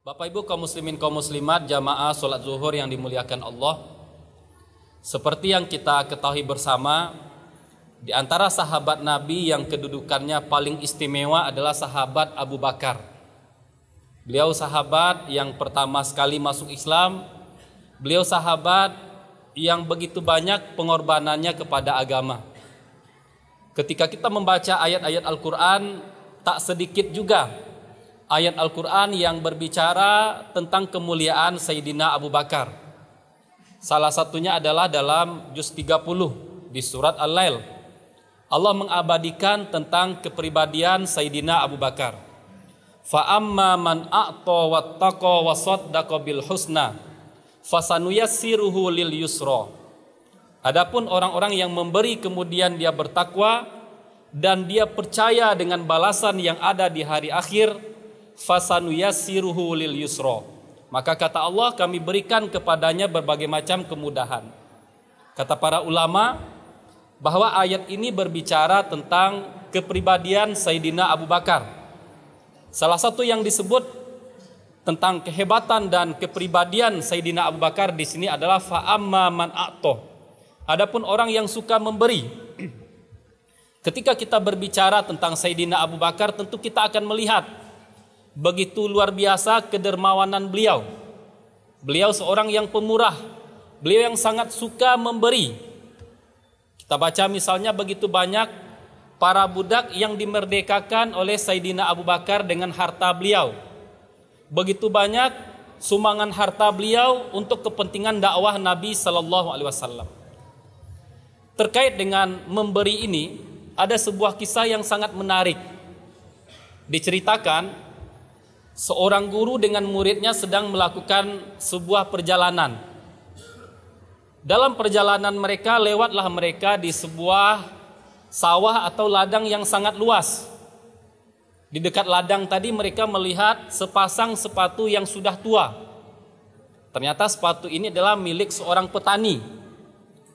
Bapak Ibu kaum muslimin kaum muslimat jamaah sholat zuhur yang dimuliakan Allah. Seperti yang kita ketahui bersama, di antara sahabat Nabi yang kedudukannya paling istimewa adalah sahabat Abu Bakar. Beliau sahabat yang pertama sekali masuk Islam. Beliau sahabat yang begitu banyak pengorbanannya kepada agama. Ketika kita membaca ayat-ayat Al-Quran, tak sedikit juga ayat Al-Quran yang berbicara tentang kemuliaan Sayyidina Abu Bakar. Salah satunya adalah dalam juz 30 di surat Al-Lail. Allah mengabadikan tentang kepribadian Sayyidina Abu Bakar. Fa amma man a'ta wattaqa wa saddaqa bil husna fasanuyassiruhu lil yusra. Adapun orang-orang yang memberi kemudian dia bertakwa dan dia percaya dengan balasan yang ada di hari akhir, fasanuyassiruhu lil yusra. Maka kata Allah, kami berikan kepadanya berbagai macam kemudahan. Kata para ulama bahwa ayat ini berbicara tentang kepribadian Sayyidina Abu Bakar. Salah satu yang disebut tentang kehebatan dan kepribadian Sayyidina Abu Bakar di sini adalah fa amma man a'ta. Adapun orang yang suka memberi. Ketika kita berbicara tentang Sayyidina Abu Bakar, tentu kita akan melihat begitu luar biasa kedermawanan beliau. Beliau seorang yang pemurah. Beliau yang sangat suka memberi. Kita baca misalnya begitu banyak para budak yang dimerdekakan oleh Sayyidina Abu Bakar dengan harta beliau. Begitu banyak sumbangan harta beliau untuk kepentingan dakwah Nabi Sallallahu Alaihi Wasallam. Terkait dengan memberi ini, ada sebuah kisah yang sangat menarik. Diceritakan seorang guru dengan muridnya sedang melakukan sebuah perjalanan. Dalam perjalanan mereka, lewatlah mereka di sebuah sawah atau ladang yang sangat luas. Di dekat ladang tadi mereka melihat sepasang sepatu yang sudah tua. Ternyata sepatu ini adalah milik seorang petani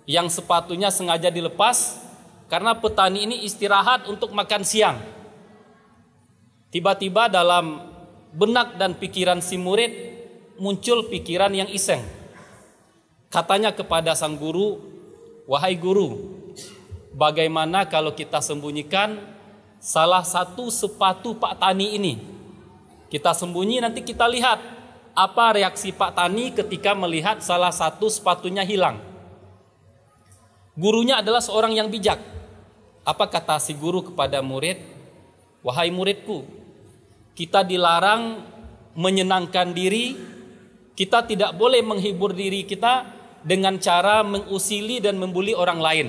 yang sepatunya sengaja dilepas karena petani ini istirahat untuk makan siang. Tiba-tiba dalam benak dan pikiran si murid muncul pikiran yang iseng. Katanya kepada sang guru, "Wahai guru, bagaimana kalau kita sembunyikan salah satu sepatu Pak Tani ini? Kita sembunyi, nanti kita lihat apa reaksi Pak Tani ketika melihat salah satu sepatunya hilang." Gurunya adalah seorang yang bijak. Apa kata si guru kepada murid? "Wahai muridku, kita dilarang menyenangkan diri, kita tidak boleh menghibur diri kita dengan cara mengusili dan membuli orang lain.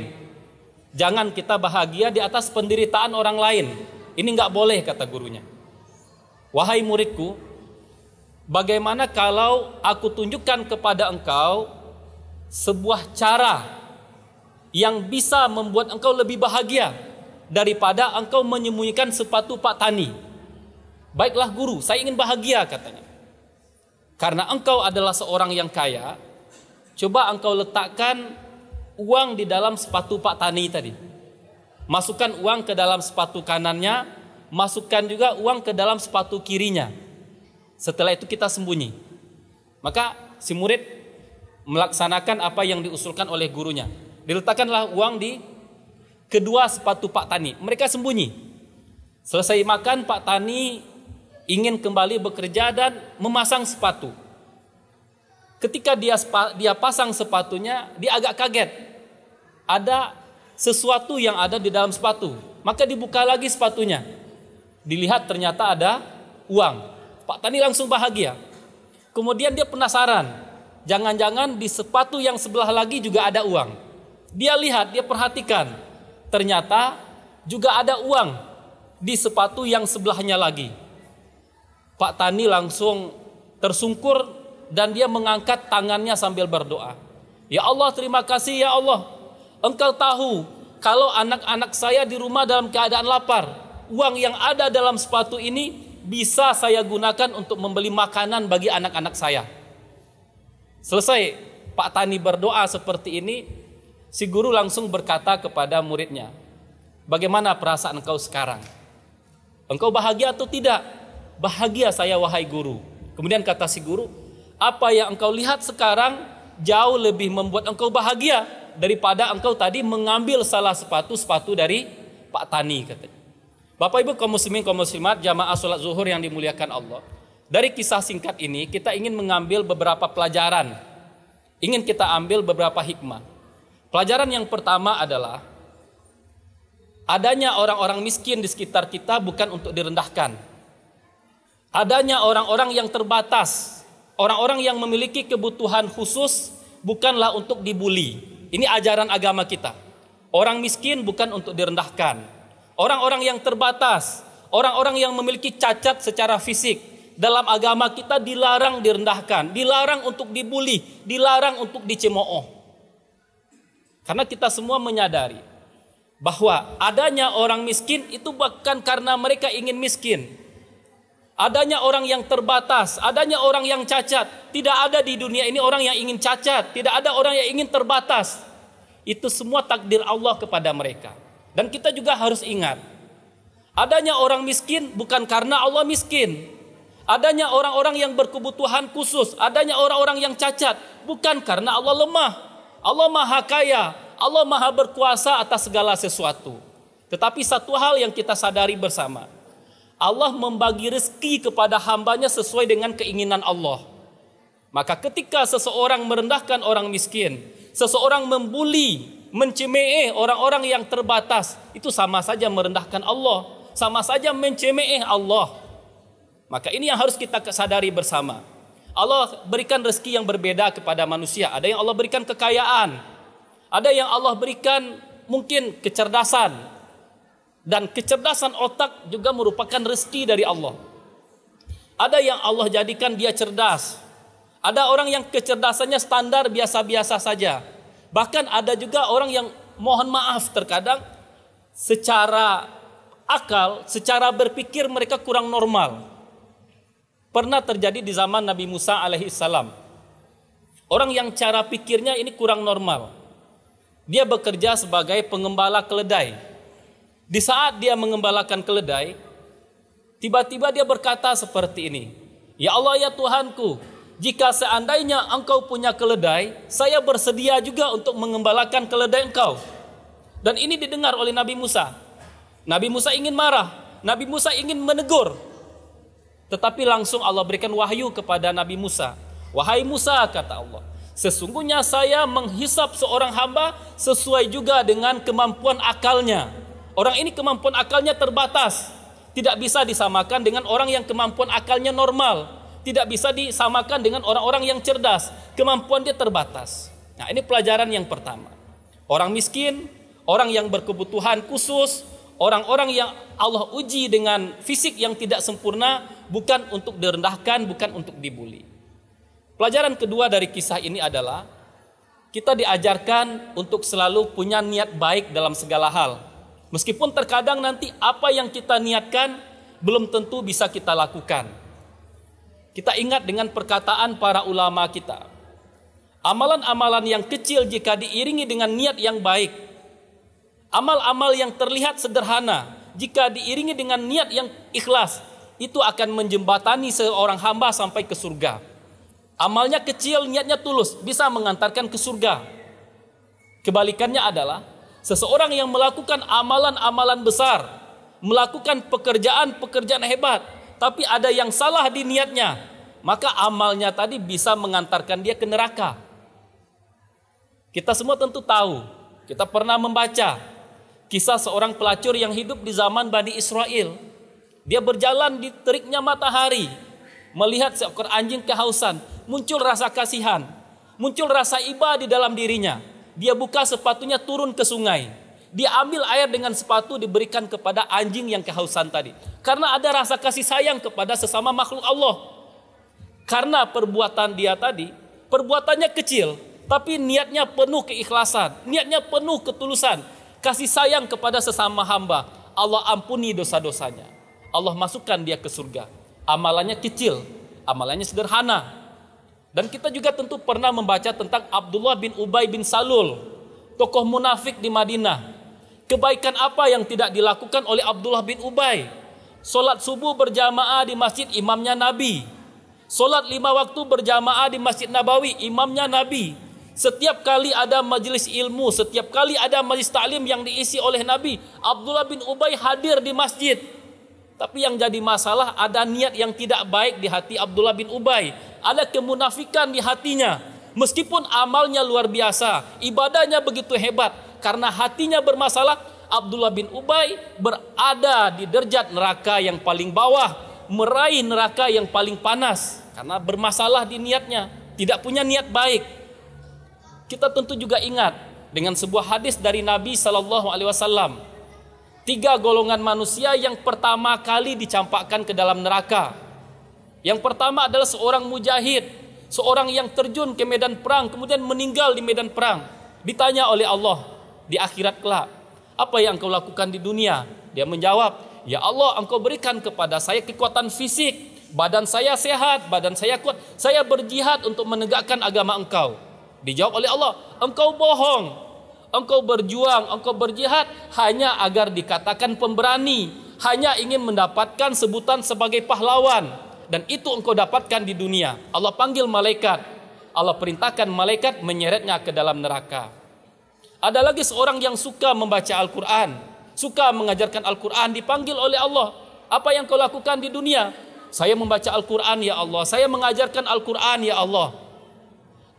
Jangan kita bahagia di atas penderitaan orang lain. Ini nggak boleh," kata gurunya. "Wahai muridku, bagaimana kalau aku tunjukkan kepada engkau sebuah cara yang bisa membuat engkau lebih bahagia daripada engkau menyembunyikan sepatu Pak Tani?" "Baiklah guru, saya ingin bahagia," katanya. "Karena engkau adalah seorang yang kaya, coba engkau letakkan uang di dalam sepatu Pak Tani tadi. Masukkan uang ke dalam sepatu kanannya, masukkan juga uang ke dalam sepatu kirinya. Setelah itu kita sembunyi." Maka si murid melaksanakan apa yang diusulkan oleh gurunya. Diletakkanlah uang di kedua sepatu Pak Tani. Mereka sembunyi. Selesai makan, Pak Tani ingin kembali bekerja dan memasang sepatu. Ketika dia pasang sepatunya, dia agak kaget. Ada sesuatu yang ada di dalam sepatu. Maka dibuka lagi sepatunya. Dilihat ternyata ada uang. Pak Tani langsung bahagia. Kemudian dia penasaran. Jangan-jangan di sepatu yang sebelah lagi juga ada uang. Dia lihat, dia perhatikan. Ternyata juga ada uang di sepatu yang sebelahnya lagi. Pak Tani langsung tersungkur dan dia mengangkat tangannya sambil berdoa. "Ya Allah, terima kasih ya Allah. Engkau tahu kalau anak-anak saya di rumah dalam keadaan lapar. Uang yang ada dalam sepatu ini bisa saya gunakan untuk membeli makanan bagi anak-anak saya." Selesai Pak Tani berdoa seperti ini, si guru langsung berkata kepada muridnya, "Bagaimana perasaan engkau sekarang? Engkau bahagia atau tidak?" "Bahagia saya wahai guru. Kemudian kata si guru, apa yang engkau lihat sekarang jauh lebih membuat engkau bahagia daripada engkau tadi mengambil salah sepatu dari Pak Tani, katanya. Bapak Ibu kaum muslimin kaum muslimat jamaah sholat zuhur yang dimuliakan Allah. Dari kisah singkat ini kita ingin mengambil beberapa pelajaran. Ingin kita ambil beberapa hikmah. Pelajaran yang pertama adalah adanya orang-orang miskin di sekitar kita bukan untuk direndahkan. Adanya orang-orang yang terbatas, orang-orang yang memiliki kebutuhan khusus bukanlah untuk dibuli. Ini ajaran agama kita. Orang miskin bukan untuk direndahkan. Orang-orang yang terbatas, orang-orang yang memiliki cacat secara fisik, dalam agama kita dilarang direndahkan, dilarang untuk dibuli, dilarang untuk dicemooh. Karena kita semua menyadari bahwa adanya orang miskin itu bukan karena mereka ingin miskin. Adanya orang yang terbatas, adanya orang yang cacat. Tidak ada di dunia ini orang yang ingin cacat, tidak ada orang yang ingin terbatas. Itu semua takdir Allah kepada mereka. Dan kita juga harus ingat, adanya orang miskin bukan karena Allah miskin. Adanya orang-orang yang berkebutuhan khusus, adanya orang-orang yang cacat bukan karena Allah lemah. Allah maha kaya, Allah maha berkuasa atas segala sesuatu. Tetapi satu hal yang kita sadari bersama, Allah membagi rezeki kepada hambanya sesuai dengan keinginan Allah. Maka ketika seseorang merendahkan orang miskin, seseorang membuli, mencemooh orang-orang yang terbatas, itu sama saja merendahkan Allah, sama saja mencemooh Allah. Maka ini yang harus kita sadari bersama. Allah berikan rezeki yang berbeda kepada manusia. Ada yang Allah berikan kekayaan, ada yang Allah berikan mungkin kecerdasan. Dan kecerdasan otak juga merupakan rezeki dari Allah. Ada yang Allah jadikan dia cerdas. Ada orang yang kecerdasannya standar biasa-biasa saja. Bahkan ada juga orang yang mohon maaf terkadang secara akal, secara berpikir mereka kurang normal. Pernah terjadi di zaman Nabi Musa alaihissalam. Orang yang cara pikirnya ini kurang normal. Dia bekerja sebagai pengembala keledai. Di saat dia mengembalakan keledai, tiba-tiba dia berkata seperti ini, "Ya Allah ya Tuhanku, jika seandainya engkau punya keledai, saya bersedia juga untuk mengembalakan keledai engkau." Dan ini didengar oleh Nabi Musa. Nabi Musa ingin marah, Nabi Musa ingin menegur. Tetapi langsung Allah berikan wahyu kepada Nabi Musa. "Wahai Musa," kata Allah, "sesungguhnya saya menghisap seorang hamba sesuai juga dengan kemampuan akalnya." Orang ini kemampuan akalnya terbatas, tidak bisa disamakan dengan orang yang kemampuan akalnya normal, tidak bisa disamakan dengan orang-orang yang cerdas, kemampuan dia terbatas. Nah, ini pelajaran yang pertama. Orang miskin, orang yang berkebutuhan khusus, orang-orang yang Allah uji dengan fisik yang tidak sempurna, bukan untuk direndahkan, bukan untuk dibuli. Pelajaran kedua dari kisah ini adalah kita diajarkan untuk selalu punya niat baik dalam segala hal. Meskipun terkadang nanti apa yang kita niatkan belum tentu bisa kita lakukan. Kita ingat dengan perkataan para ulama kita. Amalan-amalan yang kecil jika diiringi dengan niat yang baik, amal-amal yang terlihat sederhana jika diiringi dengan niat yang ikhlas, itu akan menjembatani seorang hamba sampai ke surga. Amalnya kecil, niatnya tulus, bisa mengantarkan ke surga. Kebalikannya adalah seseorang yang melakukan amalan-amalan besar, melakukan pekerjaan-pekerjaan hebat, tapi ada yang salah di niatnya, maka amalnya tadi bisa mengantarkan dia ke neraka. Kita semua tentu tahu, kita pernah membaca kisah seorang pelacur yang hidup di zaman Bani Israel. Dia berjalan di teriknya matahari, melihat seekor anjing kehausan, muncul rasa kasihan, muncul rasa iba di dalam dirinya. Dia buka sepatunya, turun ke sungai. Dia ambil air dengan sepatu, diberikan kepada anjing yang kehausan tadi. Karena ada rasa kasih sayang kepada sesama makhluk Allah. Karena perbuatan dia tadi, perbuatannya kecil, tapi niatnya penuh keikhlasan, niatnya penuh ketulusan, kasih sayang kepada sesama hamba. Allah ampuni dosa-dosanya. Allah masukkan dia ke surga. Amalannya kecil, amalannya sederhana. Dan kita juga tentu pernah membaca tentang Abdullah bin Ubay bin Salul, tokoh munafik di Madinah. Kebaikan apa yang tidak dilakukan oleh Abdullah bin Ubay? Solat subuh berjamaah di masjid imamnya Nabi. Solat 5 waktu berjamaah di Masjid Nabawi, imamnya Nabi. Setiap kali ada majelis ilmu, setiap kali ada majelis taklim yang diisi oleh Nabi, Abdullah bin Ubay hadir di masjid. Tapi yang jadi masalah, ada niat yang tidak baik di hati Abdullah bin Ubay. Ada kemunafikan di hatinya. Meskipun amalnya luar biasa, ibadahnya begitu hebat, karena hatinya bermasalah, Abdullah bin Ubay berada di derajat neraka yang paling bawah, meraih neraka yang paling panas, karena bermasalah di niatnya, tidak punya niat baik. Kita tentu juga ingat dengan sebuah hadis dari Nabi SAW. 3 golongan manusia yang pertama kali dicampakkan ke dalam neraka. Yang pertama adalah seorang mujahid, seorang yang terjun ke medan perang, kemudian meninggal di medan perang. Ditanya oleh Allah di akhirat kelak, apa yang engkau lakukan di dunia? Dia menjawab, ya Allah, engkau berikan kepada saya kekuatan fisik, badan saya sehat, badan saya kuat, saya berjihad untuk menegakkan agama engkau. Dijawab oleh Allah, engkau bohong. Engkau berjuang, engkau berjihad hanya agar dikatakan pemberani, hanya ingin mendapatkan sebutan sebagai pahlawan, dan itu engkau dapatkan di dunia. Allah panggil malaikat, Allah perintahkan malaikat menyeretnya ke dalam neraka. Ada lagi seorang yang suka membaca Al-Quran, suka mengajarkan Al-Quran, dipanggil oleh Allah, apa yang kau lakukan di dunia? Saya membaca Al-Quran ya Allah, saya mengajarkan Al-Quran ya Allah,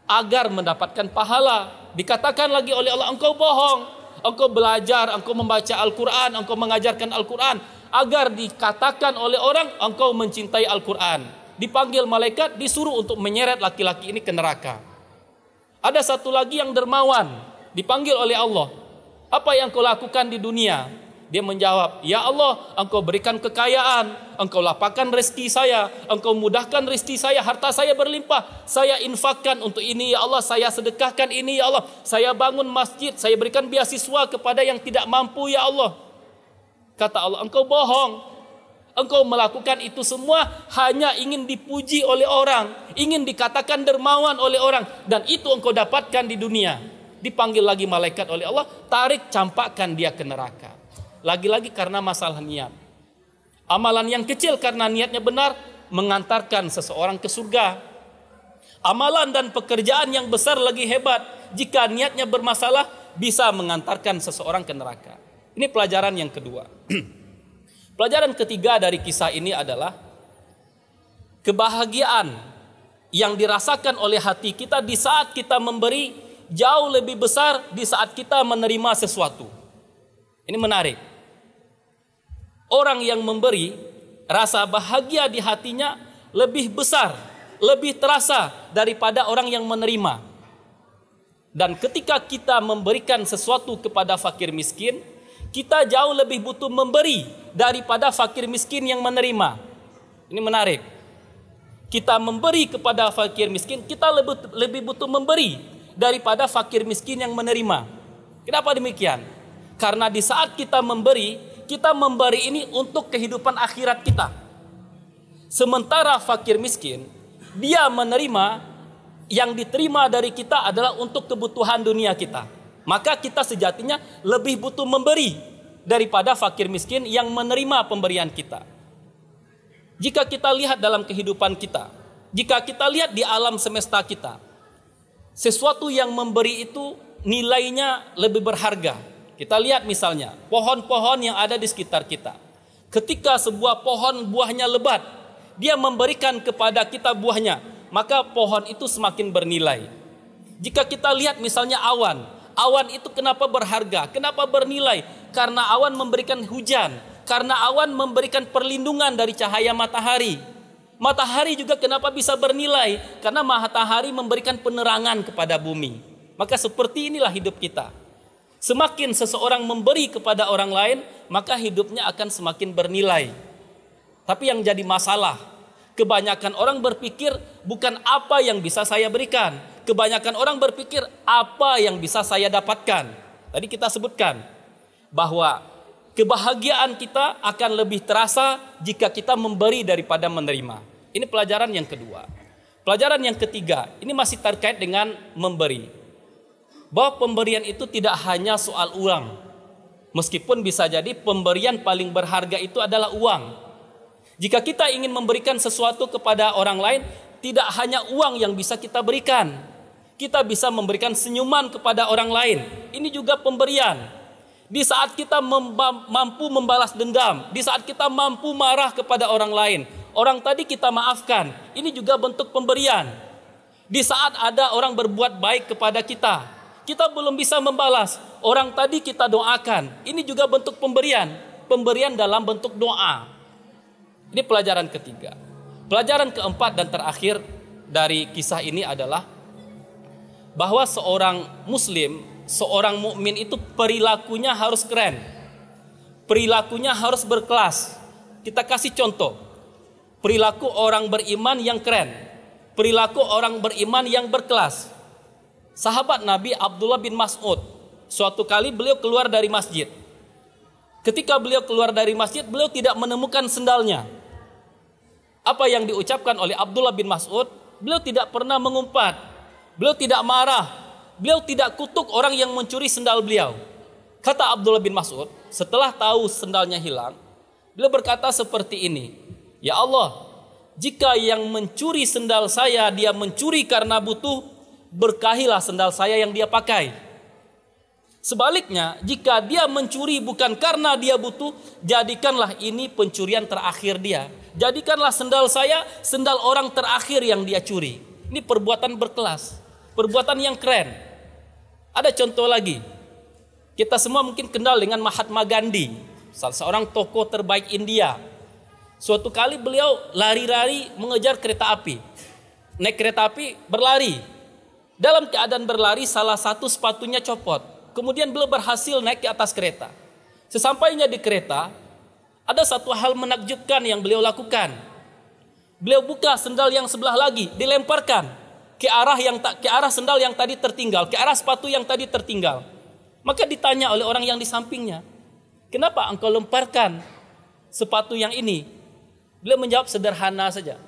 agar mendapatkan pahala. Dikatakan lagi oleh Allah, engkau bohong. Engkau belajar, engkau membaca Al-Quran, engkau mengajarkan Al-Quran, agar dikatakan oleh orang engkau mencintai Al-Quran. Dipanggil malaikat, disuruh untuk menyeret laki-laki ini ke neraka. Ada satu lagi yang dermawan, dipanggil oleh Allah, apa yang kau lakukan di dunia? Dia menjawab, ya Allah, engkau berikan kekayaan, engkau lapangkan rezeki saya, engkau mudahkan rezeki saya, harta saya berlimpah, saya infakkan untuk ini ya Allah, saya sedekahkan ini ya Allah, saya bangun masjid, saya berikan beasiswa kepada yang tidak mampu ya Allah. Kata Allah, engkau bohong, engkau melakukan itu semua hanya ingin dipuji oleh orang, ingin dikatakan dermawan oleh orang, dan itu engkau dapatkan di dunia. Dipanggil lagi malaikat oleh Allah, tarik campakkan dia ke neraka. Lagi-lagi karena masalah niat. Amalan yang kecil karena niatnya benar mengantarkan seseorang ke surga. Amalan dan pekerjaan yang besar lagi hebat, jika niatnya bermasalah bisa mengantarkan seseorang ke neraka. Ini pelajaran yang kedua. Pelajaran ketiga dari kisah ini adalah kebahagiaan yang dirasakan oleh hati kita di saat kita memberi jauh lebih besar di saat kita menerima sesuatu. Ini menarik. Orang yang memberi, rasa bahagia di hatinya lebih besar, lebih terasa daripada orang yang menerima. Dan ketika kita memberikan sesuatu kepada fakir miskin, kita jauh lebih butuh memberi daripada fakir miskin yang menerima. Ini menarik. Kita memberi kepada fakir miskin, kita lebih butuh memberi daripada fakir miskin yang menerima. Kenapa demikian? Karena di saat kita memberi ini untuk kehidupan akhirat kita. Sementara fakir miskin, dia menerima, yang diterima dari kita adalah untuk kebutuhan dunia kita. Maka kita sejatinya lebih butuh memberi daripada fakir miskin yang menerima pemberian kita. Jika kita lihat dalam kehidupan kita, jika kita lihat di alam semesta kita, sesuatu yang memberi itu nilainya lebih berharga. Kita lihat misalnya pohon-pohon yang ada di sekitar kita. Ketika sebuah pohon buahnya lebat, dia memberikan kepada kita buahnya, maka pohon itu semakin bernilai. Jika kita lihat misalnya awan itu kenapa berharga, kenapa bernilai? Karena awan memberikan hujan, karena awan memberikan perlindungan dari cahaya matahari. Matahari juga kenapa bisa bernilai? Karena matahari memberikan penerangan kepada bumi. Maka seperti inilah hidup kita. Semakin seseorang memberi kepada orang lain, maka hidupnya akan semakin bernilai. Tapi yang jadi masalah, kebanyakan orang berpikir bukan apa yang bisa saya berikan. Kebanyakan orang berpikir apa yang bisa saya dapatkan. Tadi kita sebutkan bahwa kebahagiaan kita akan lebih terasa jika kita memberi daripada menerima. Ini pelajaran yang kedua. Pelajaran yang ketiga, ini masih terkait dengan memberi. Bahwa pemberian itu tidak hanya soal uang. Meskipun bisa jadi pemberian paling berharga itu adalah uang. Jika kita ingin memberikan sesuatu kepada orang lain, tidak hanya uang yang bisa kita berikan. Kita bisa memberikan senyuman kepada orang lain. Ini juga pemberian. Di saat kita mampu membalas dendam, di saat kita mampu marah kepada orang lain, orang tadi kita maafkan, ini juga bentuk pemberian. Di saat ada orang berbuat baik kepada kita, kita belum bisa membalas, orang tadi kita doakan, ini juga bentuk pemberian. Pemberian dalam bentuk doa. Ini pelajaran ketiga. Pelajaran keempat dan terakhir dari kisah ini adalah bahwa seorang muslim, seorang mukmin itu perilakunya harus keren. Perilakunya harus berkelas. Kita kasih contoh. Perilaku orang beriman yang keren. Perilaku orang beriman yang berkelas. Sahabat Nabi Abdullah bin Mas'ud, suatu kali beliau keluar dari masjid. Ketika beliau keluar dari masjid, beliau tidak menemukan sendalnya. Apa yang diucapkan oleh Abdullah bin Mas'ud? Beliau tidak pernah mengumpat. Beliau tidak marah. Beliau tidak kutuk orang yang mencuri sendal beliau. Kata Abdullah bin Mas'ud, setelah tahu sendalnya hilang, beliau berkata seperti ini, "Ya Allah, jika yang mencuri sendal saya dia mencuri karena butuh, berkahilah sendal saya yang dia pakai. Sebaliknya, jika dia mencuri bukan karena dia butuh, jadikanlah ini pencurian terakhir dia. Jadikanlah sendal saya sendal orang terakhir yang dia curi." Ini perbuatan berkelas, perbuatan yang keren. Ada contoh lagi. Kita semua mungkin kenal dengan Mahatma Gandhi, salah seorang tokoh terbaik India. Suatu kali beliau lari-lari mengejar kereta api. Naik kereta api, berlari. Dalam keadaan berlari, salah satu sepatunya copot. Kemudian beliau berhasil naik ke atas kereta. Sesampainya di kereta, ada satu hal menakjubkan yang beliau lakukan. Beliau buka sendal yang sebelah lagi, dilemparkan ke arah sendal yang tadi tertinggal, ke arah sepatu yang tadi tertinggal. Maka ditanya oleh orang yang di sampingnya, "Kenapa engkau lemparkan sepatu yang ini?" Beliau menjawab sederhana saja,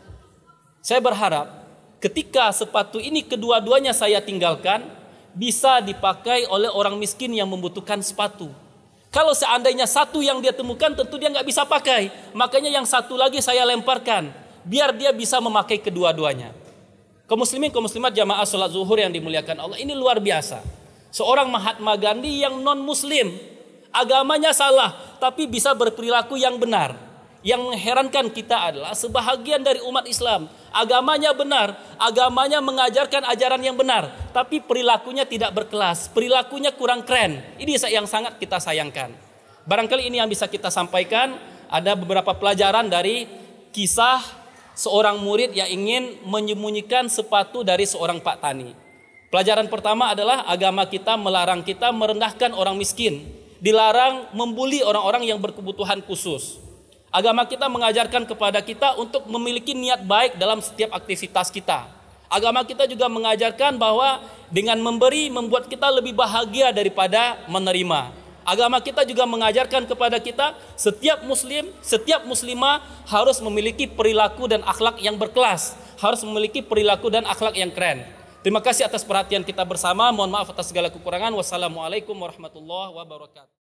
"Saya berharap ketika sepatu ini kedua-duanya saya tinggalkan, bisa dipakai oleh orang miskin yang membutuhkan sepatu. Kalau seandainya satu yang dia temukan, tentu dia nggak bisa pakai. Makanya yang satu lagi saya lemparkan, biar dia bisa memakai kedua-duanya." Kaum muslimin, kaum muslimat jamaah sholat zuhur yang dimuliakan Allah, ini luar biasa. Seorang Mahatma Gandhi yang non-muslim, agamanya salah, tapi bisa berperilaku yang benar. Yang mengherankan kita adalah sebahagian dari umat Islam, agamanya benar, agamanya mengajarkan ajaran yang benar, tapi perilakunya tidak berkelas, perilakunya kurang keren. Ini yang sangat kita sayangkan. Barangkali ini yang bisa kita sampaikan. Ada beberapa pelajaran dari kisah seorang murid yang ingin menyembunyikan sepatu dari seorang pak tani. Pelajaran pertama adalah agama kita melarang kita merendahkan orang miskin, dilarang membuli orang-orang yang berkebutuhan khusus. Agama kita mengajarkan kepada kita untuk memiliki niat baik dalam setiap aktivitas kita. Agama kita juga mengajarkan bahwa dengan memberi membuat kita lebih bahagia daripada menerima. Agama kita juga mengajarkan kepada kita setiap muslim, setiap muslimah harus memiliki perilaku dan akhlak yang berkelas, harus memiliki perilaku dan akhlak yang keren. Terima kasih atas perhatian kita bersama. Mohon maaf atas segala kekurangan. Wassalamualaikum warahmatullahi wabarakatuh.